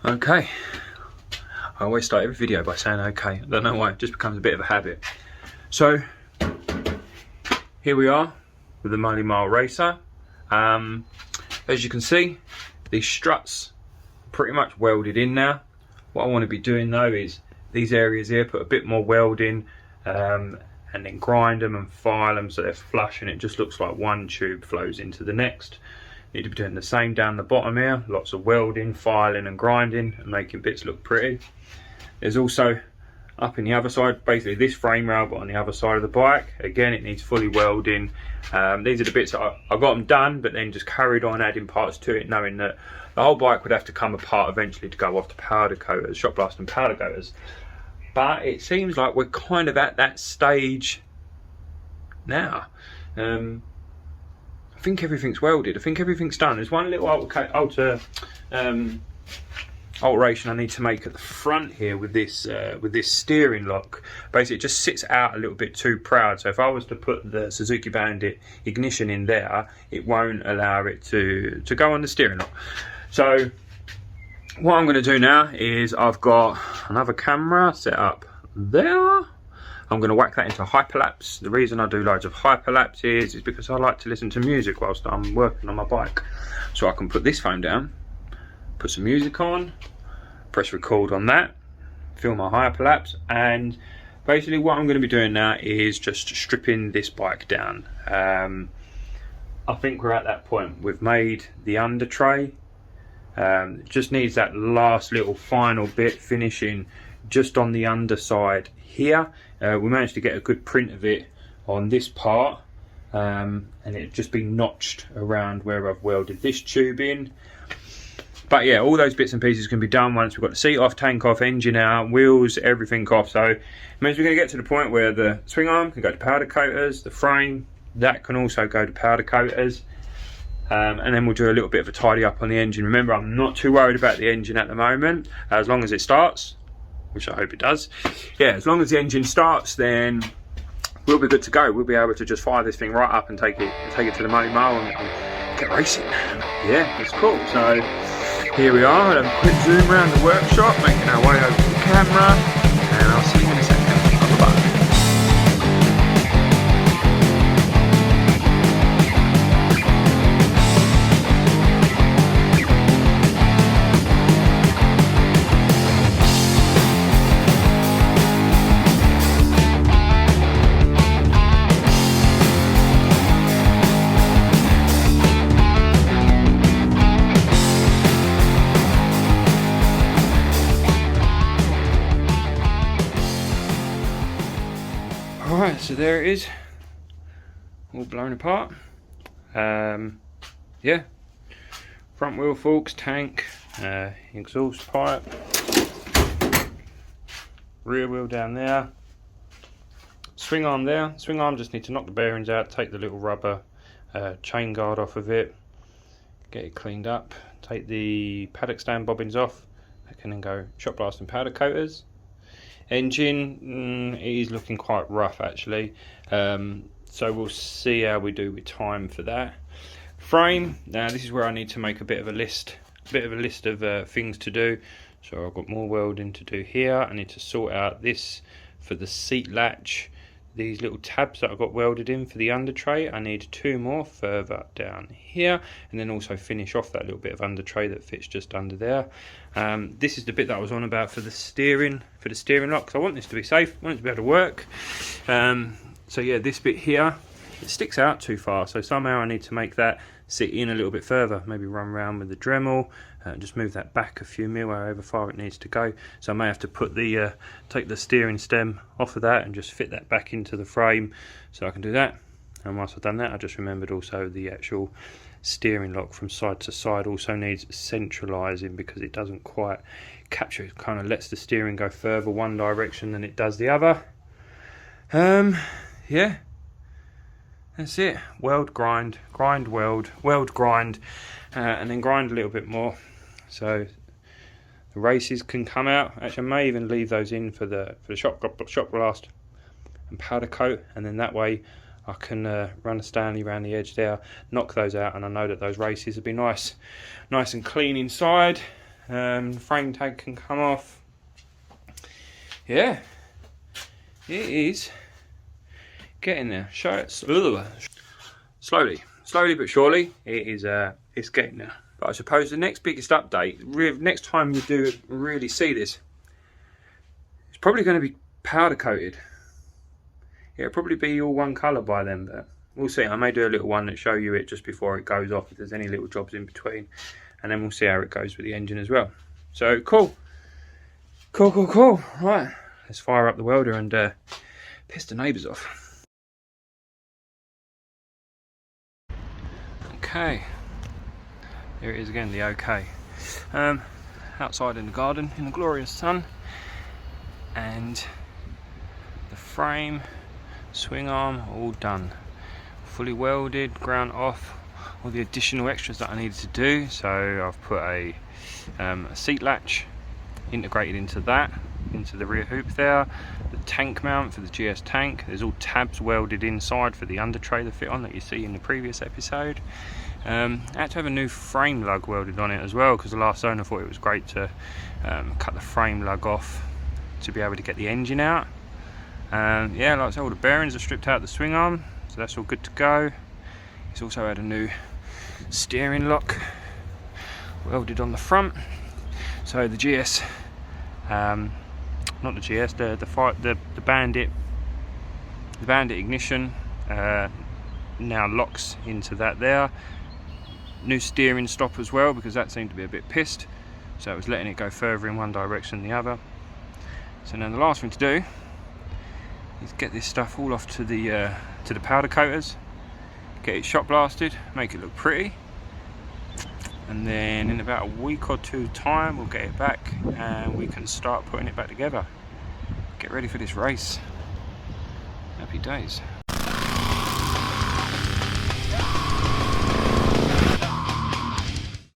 Okay, I always start every video by saying okay. I don't know why, it just becomes a bit of a habit. So, here we are with the Malle Mile Racer. As you can see, these struts are pretty much welded in now. What I want to be doing though is these areas here, put a bit more welding and then grind them and file them so they're flush and it just looks like one tube flows into the next. Need to be doing the same down the bottom here, lots of welding, filing and grinding and making bits look pretty. There's also up in the other side, basically this frame rail but on the other side of the bike, again it needs fully welding. These are the bits that I got them done but then just carried on adding parts to it, knowing that the whole bike would have to come apart eventually to go off to powder coaters, shot blast and powder coaters. But it seems like we're kind of at that stage now. I think everything's welded. I think everything's done. There's one little alteration I need to make at the front here with this steering lock. Basically, it just sits out a little bit too proud. So if I was to put the Suzuki Bandit ignition in there, it won't allow it to go on the steering lock. So what I'm going to do now is I've got another camera set up there. I'm going to whack that into hyperlapse. The reason I do loads of hyperlapse is because I like to listen to music whilst I'm working on my bike. So I can put this phone down, put some music on, press record on that, film my hyperlapse, and basically what I'm going to be doing now is just stripping this bike down. I think we're at that point. We've made the under tray. Just needs that last little final bit finishing just on the underside here. We managed to get a good print of it on this part, and it just be notched around where I've welded this tube in. But yeah, all those bits and pieces can be done once we've got the seat off, tank off, engine out, wheels, everything off. So it means we're going to get to the point where the swing arm can go to powder coaters, the frame, that can also go to powder coaters. And then we'll do a little bit of a tidy up on the engine. Remember, I'm not too worried about the engine at the moment, as long as it starts, which I hope it does. Yeah, as long as the engine starts, then we'll be good to go. We'll be able to just fire this thing right up and take it to the Malle Mile and get racing. Yeah, it's cool. So here we are. I'll have a quick zoom around the workshop, making our way over to the camera, and I'll see you in a second. Bye-bye. Alright, so there it is, all blown apart. Yeah, front wheel forks, tank, exhaust pipe, rear wheel down there, swing arm there. Swing arm, just need to knock the bearings out, take the little rubber chain guard off of it, get it cleaned up, take the paddock stand bobbins off. That can then go shot blast and powder coaters. Engine is looking quite rough actually, so we'll see how we do with time for that. Frame, now this is where I need to make a bit of a list of things to do. So I've got more welding to do here. I need to sort out this for the seat latch, these little tabs that I've got welded in for the under tray. I need 2 more further down here, and then also finish off that little bit of under tray that fits just under there. This is the bit that I was on about for the steering lock, because I want this to be safe, I want it to be able to work. So yeah, this bit here, it sticks out too far, so somehow I need to make that sit in a little bit further, maybe run around with the Dremel, just move that back a few mil however far it needs to go. So I may have to put the take the steering stem off of that and just fit that back into the frame, so I can do that. And once I've done that, I just remembered also the actual steering lock from side to side also needs centralising, because it doesn't quite capture, it kind of lets the steering go further one direction than it does the other. Yeah, that's it. Weld, grind, grind, weld, weld, grind, and then grind a little bit more. So the races can come out. Actually, I may even leave those in for the shot blast and powder coat, and then that way I can run a Stanley around the edge there, knock those out, and I know that those races will be nice and clean inside. Frame tag can come off. Yeah, it is getting there. Show it slowly but surely. It is. It's getting there. But I suppose the next biggest update, next time you do really see this, it's probably going to be powder coated. It'll probably be all one colour by then, but we'll see. I may do a little one that show you it just before it goes off, if there's any little jobs in between, and then we'll see how it goes with the engine as well. So cool. Right, let's fire up the welder and piss the neighbours off. Okay, there it is again, the OK. Outside in the garden in the glorious sun, and the frame, swing arm, all done. Fully welded, ground off, all the additional extras that I needed to do. So I've put a seat latch integrated into the rear hoop there, the tank mount for the GS tank. There's all tabs welded inside for the under tray to fit on that you see in the previous episode. I had to have a new frame lug welded on it as well, because the last owner thought it was great to cut the frame lug off to be able to get the engine out. Yeah, like I said, all the bearings are stripped out the swing arm, so that's all good to go. It's also had a new steering lock welded on the front. So the GS, not the GS, the bandit ignition now locks into that there. New steering stop as well, because that seemed to be a bit pissed, so it was letting it go further in one direction than the other. So now the last thing to do is get this stuff all off to the powder coaters, get it shot blasted, make it look pretty, and then in about a week or two time we'll get it back and we can start putting it back together. Get ready for this race. Happy days.